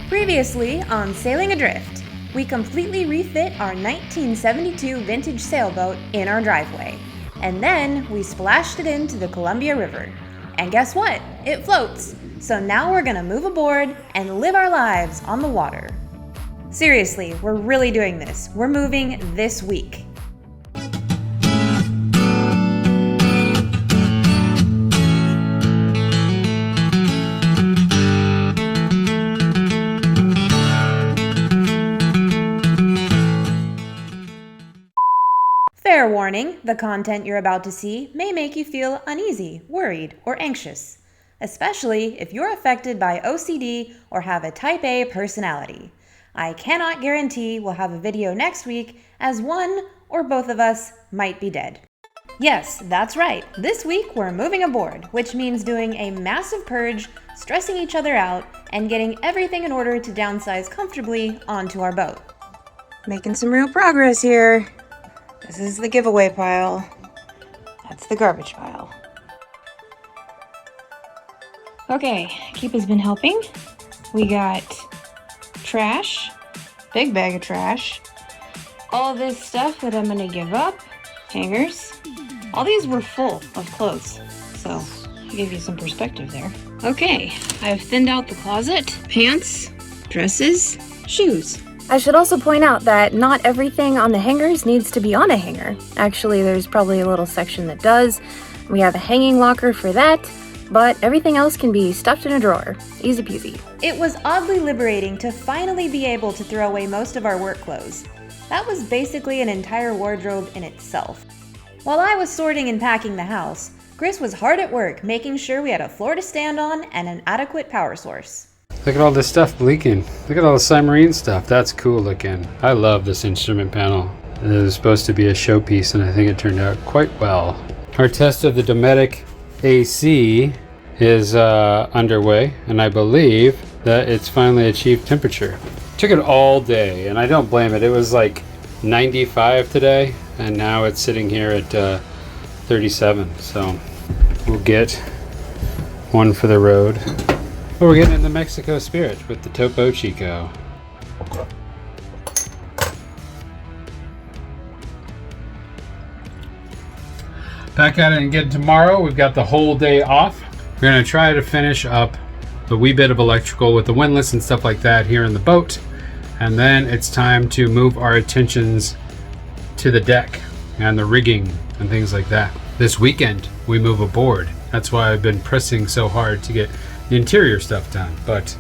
Previously on Sailing Adrift, we completely refit our 1972 vintage sailboat in our driveway, and then we splashed it into the Columbia River. And guess what? It floats! So now we're gonna move aboard and live our lives on the water. Seriously, we're really doing this. We're moving this week. Fair warning, the content you're about to see may make you feel uneasy, worried, or anxious, especially if you're affected by OCD or have a type A personality. I cannot guarantee we'll have a video next week, as one or both of us might be dead. Yes, that's right. This week we're moving aboard, which means doing a massive purge, stressing each other out, and getting everything in order to downsize comfortably onto our boat. Making some real progress here. This is the giveaway pile. That's the garbage pile. Okay, Keep has been helping. We got trash, big bag of trash, all this stuff that I'm gonna give up, hangers. All these were full of clothes, so I'll give you some perspective there. Okay, I've thinned out the closet, pants, dresses, shoes. I should also point out that not everything on the hangers needs to be on a hanger. Actually, there's probably a little section that does. We have a hanging locker for that, but everything else can be stuffed in a drawer. Easy peasy. It was oddly liberating to finally be able to throw away most of our work clothes. That was basically an entire wardrobe in itself. While I was sorting and packing the house, Chris was hard at work making sure we had a floor to stand on and an adequate power source. Look at all this stuff bleaking. Look at all the submarine stuff. That's cool looking. I love this instrument panel. It was supposed to be a showpiece, and I think it turned out quite well. Our test of the Dometic AC is underway, and I believe that it's finally achieved temperature. Took it all day, and I don't blame it. It was like 95 today, and now it's sitting here at 37. So we'll get one for the road. But we're getting in the Mexico spirit with the Topo Chico. Back at it again tomorrow. We've got the whole day off. We're going to try to finish up the wee bit of electrical with the windlass and stuff like that here in the boat. And then it's time to move our attentions to the deck and the rigging and things like that. This weekend we move aboard. That's why I've been pressing so hard to get the interior stuff done, but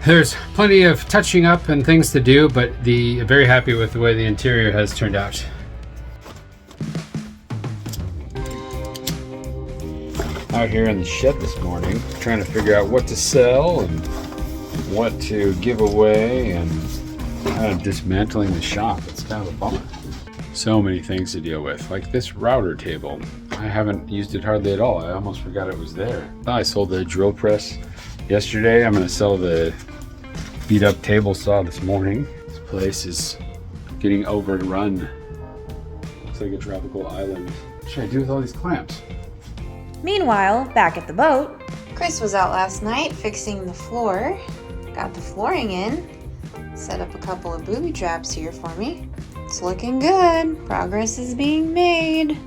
there's plenty of touching up and things to do, but very happy with the way the interior has turned out. Out here in the shed this morning, trying to figure out what to sell and what to give away, and kind of dismantling the shop. It's kind of a bummer. So many things to deal with, like this router table. I haven't used it hardly at all. I almost forgot it was there. I sold the drill press yesterday. I'm going to sell the beat up table saw this morning. This place is getting overrun. Looks like a tropical island. What should I do with all these clamps? Meanwhile, back at the boat, Chris was out last night fixing the floor. Got the flooring in. Set up a couple of booby traps here for me. It's looking good. Progress is being made.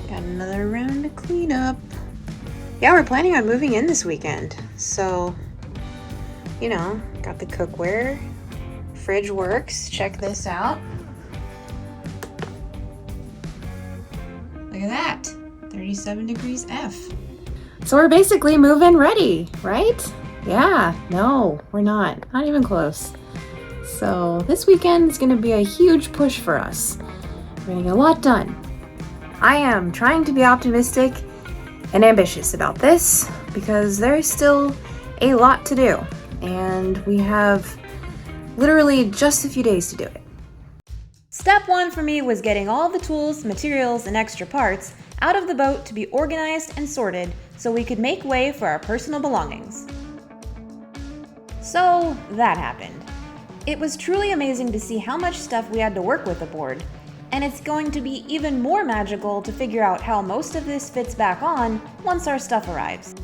Got another round to clean up. Yeah, we're planning on moving in this weekend. So, you know, got the cookware. Fridge works. Check this out. Look at that. 37 degrees F. So we're basically move-in ready, right? Yeah, no, we're not. Not even close. So this weekend is going to be a huge push for us. We're getting a lot done. I am trying to be optimistic and ambitious about this because there's still a lot to do, and we have literally just a few days to do it. Step one for me was getting all the tools, materials, and extra parts out of the boat to be organized and sorted so we could make way for our personal belongings. So that happened. It was truly amazing to see how much stuff we had to work with aboard, and it's going to be even more magical to figure out how most of this fits back on once our stuff arrives.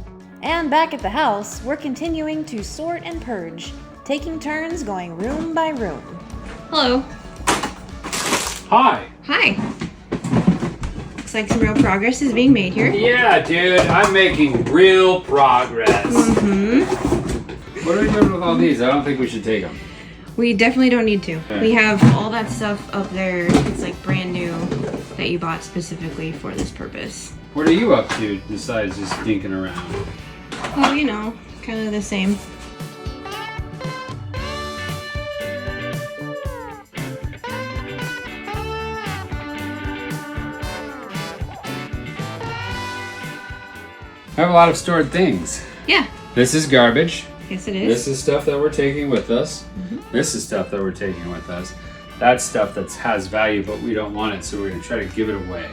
And back at the house, we're continuing to sort and purge, taking turns going room by room. Hello. Hi. Hi. Looks like some real progress is being made here. Yeah, dude, I'm making real progress. What are we doing with all these? I don't think we should take them. We definitely don't need to. Okay. We have all that stuff up there. It's like brand new that you bought specifically for this purpose. What are you up to besides just dinking around? Oh, you know, kind of the same. I have a lot of stored things. Yeah. This is garbage. Yes, it is. This is stuff that we're taking with us. This is stuff that we're taking with us. That's stuff that has value, but we don't want it, so we're going to try to give it away.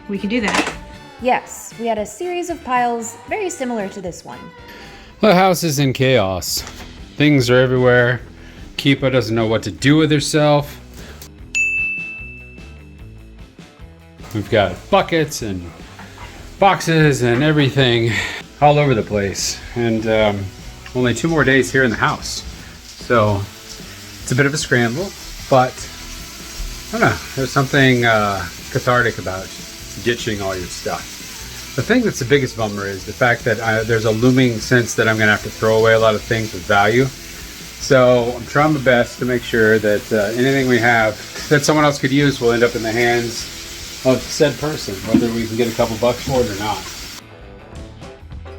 We can do that. Yes, we had a series of piles very similar to this one. The house is in chaos. Things are everywhere. Keepa doesn't know what to do with herself. We've got buckets and boxes and everything all over the place. And only 2 more days here in the house. So it's a bit of a scramble, but I don't know, there's something cathartic about ditching all your stuff. The thing that's the biggest bummer is the fact that there's a looming sense that I'm going to have to throw away a lot of things with value. So I'm trying my best to make sure that anything we have that someone else could use will end up in the hands of said person, whether we can get a couple bucks for it or not.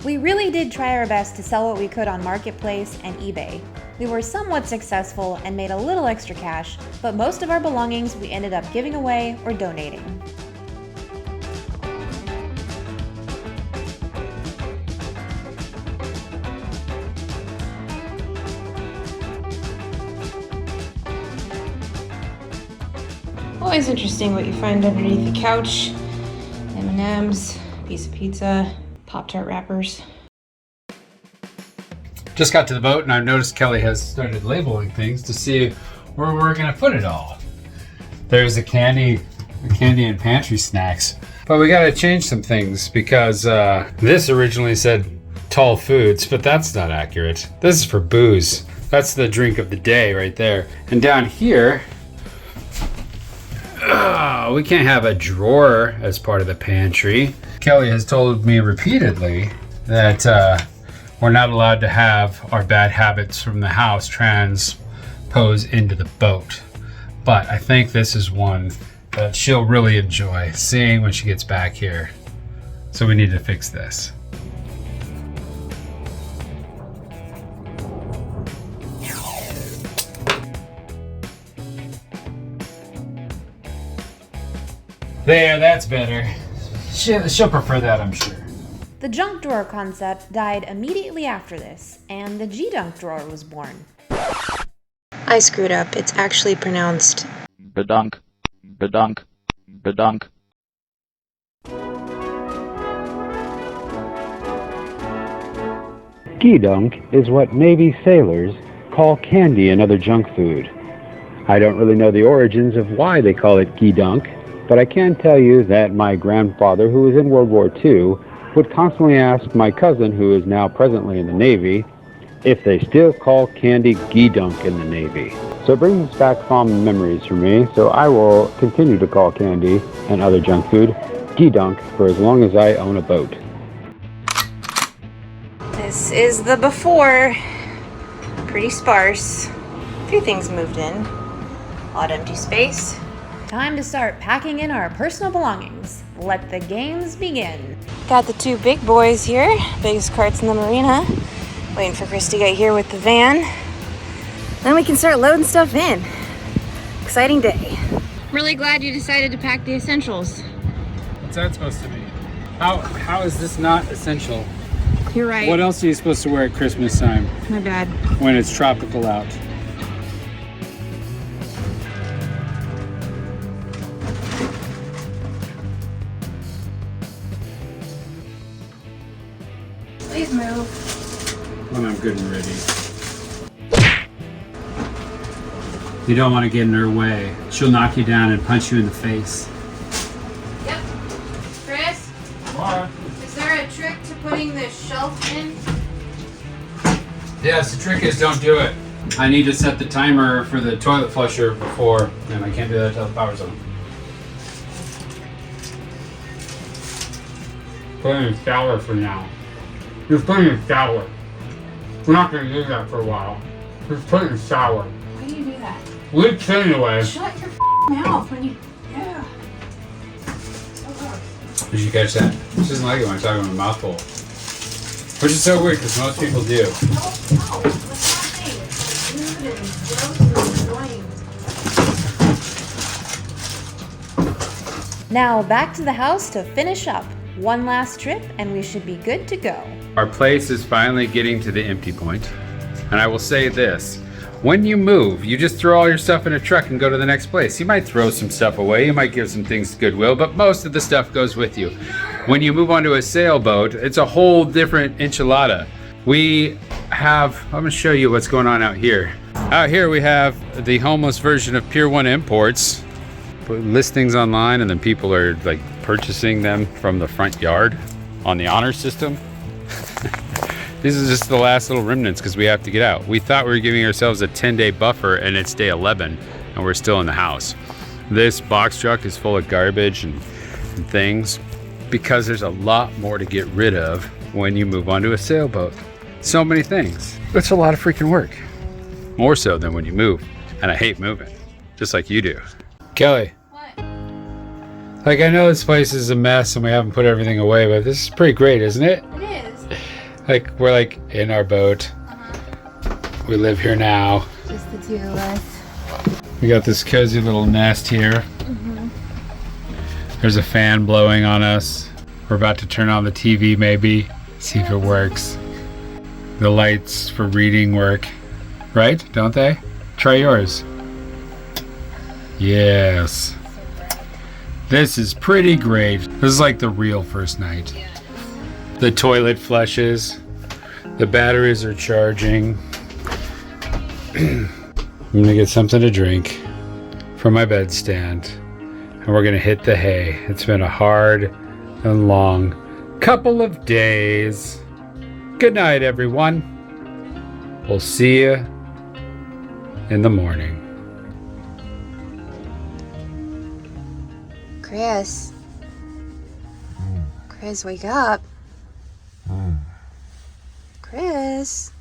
We really did try our best to sell what we could on Marketplace and eBay. We were somewhat successful and made a little extra cash, but most of our belongings we ended up giving away or donating. Always interesting what you find underneath the couch. M&Ms, piece of pizza, Pop-Tart wrappers. Just got to the boat and I've noticed Kelly has started labeling things to see where we're gonna put it all. There's the candy and pantry snacks. But we gotta change some things because this originally said tall foods, but that's not accurate. This is for booze. That's the drink of the day right there. And down here, we can't have a drawer as part of the pantry. Kelly has told me repeatedly that we're not allowed to have our bad habits from the house transpose into the boat. But I think this is one that she'll really enjoy seeing when she gets back here. So we need to fix this. There, that's better. She'll prefer that, I'm sure. The junk drawer concept died immediately after this, and the G-Dunk drawer was born. I screwed up. It's actually pronounced Badunk. Badunk. Badunk. G-Dunk is what Navy sailors call candy and other junk food. I don't really know the origins of why they call it G-Dunk, but I can tell you that my grandfather, who was in World War II, would constantly ask my cousin, who is now presently in the Navy, if they still call candy G-Dunk in the Navy. So it brings back fond memories for me, so I will continue to call candy and other junk food G-Dunk for as long as I own a boat. This is the before. Pretty sparse. A few things moved in. A lot of empty space. Time to start packing in our personal belongings. Let the games begin. Got the 2 big boys here. Biggest carts in the marina. Waiting for Chris to get here with the van. Then we can start loading stuff in. Exciting day. I'm really glad you decided to pack the essentials. What's that supposed to mean? How is this not essential? You're right. What else are you supposed to wear at Christmas time My bad. when it's tropical out? Please move. When I'm good and ready. You don't want to get in her way. She'll knock you down and punch you in the face. Yep. Chris? What? Is there a trick to putting this shelf yourself in? Yes, the trick is don't do it. I need to set the timer for the toilet flusher before, and I can't do that until the power's on. Put it in the shower for now. Just put it in the shower. We're not going to use that for a while. Just put it in the shower. Why do you do that? Leaks anyway. Shut your mouth when you... Yeah. Did you catch that? She doesn't like it when I talk with my mouth full. Which is so weird because most people do. No, that's not me. It's rude and gross and annoying. Now back to the house to finish up. One last trip and we should be good to go. Our place is finally getting to the empty point. And I will say this. When you move, you just throw all your stuff in a truck and go to the next place. You might throw some stuff away, you might give some things to Goodwill, but most of the stuff goes with you. When you move onto a sailboat, it's a whole different enchilada. I'm gonna show you what's going on out here. Out here we have the homeless version of Pier 1 Imports. Put listings online and then people are like purchasing them from the front yard on the honor system. This is just the last little remnants because we have to get out. We thought we were giving ourselves a 10-day buffer and it's day 11 and we're still in the house. This box truck is full of garbage and things because there's a lot more to get rid of when you move onto a sailboat. So many things. It's a lot of freaking work. More so than when you move. And I hate moving, just like you do. Kelly. What? Like, I know this place is a mess and we haven't put everything away, but this is pretty great, isn't it? It is. Like, we're like in our boat. We live here now. Just the two of us. We got this cozy little nest here. There's a fan blowing on us. We're about to turn on the TV maybe, see if it works. The lights for reading work, right? Don't they? Try yours. Yes. This is pretty great. This is like the real first night. The toilet flushes. The batteries are charging. I'm gonna get something to drink from my bedstand. And we're gonna hit the hay. It's been a hard and long couple of days. Good night, everyone. We'll see you in the morning. Chris. Chris, wake up. Chris.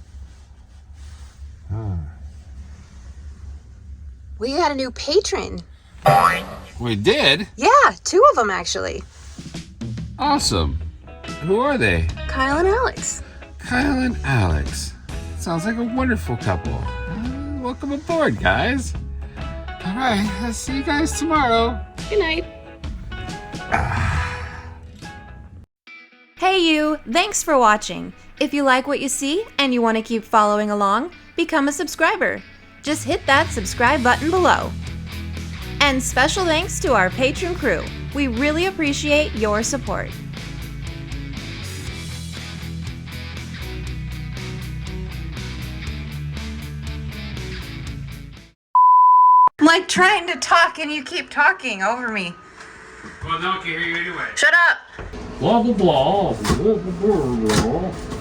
We got a new patron. We did? Yeah, 2 of them actually. Awesome. Who are they? Kyle and Alex. Kyle and Alex. Sounds like a wonderful couple. Welcome aboard, guys. All right, I'll see you guys tomorrow. Good night. Hey you, thanks for watching. If you like what you see and you want to keep following along, become a subscriber. Just hit that subscribe button below. And special thanks to our Patreon crew. We really appreciate your support. I'm like trying to talk and you keep talking over me. Well, no one can hear you anyway. Shut up. Blah, blah, blah. Blah, blah, blah, blah.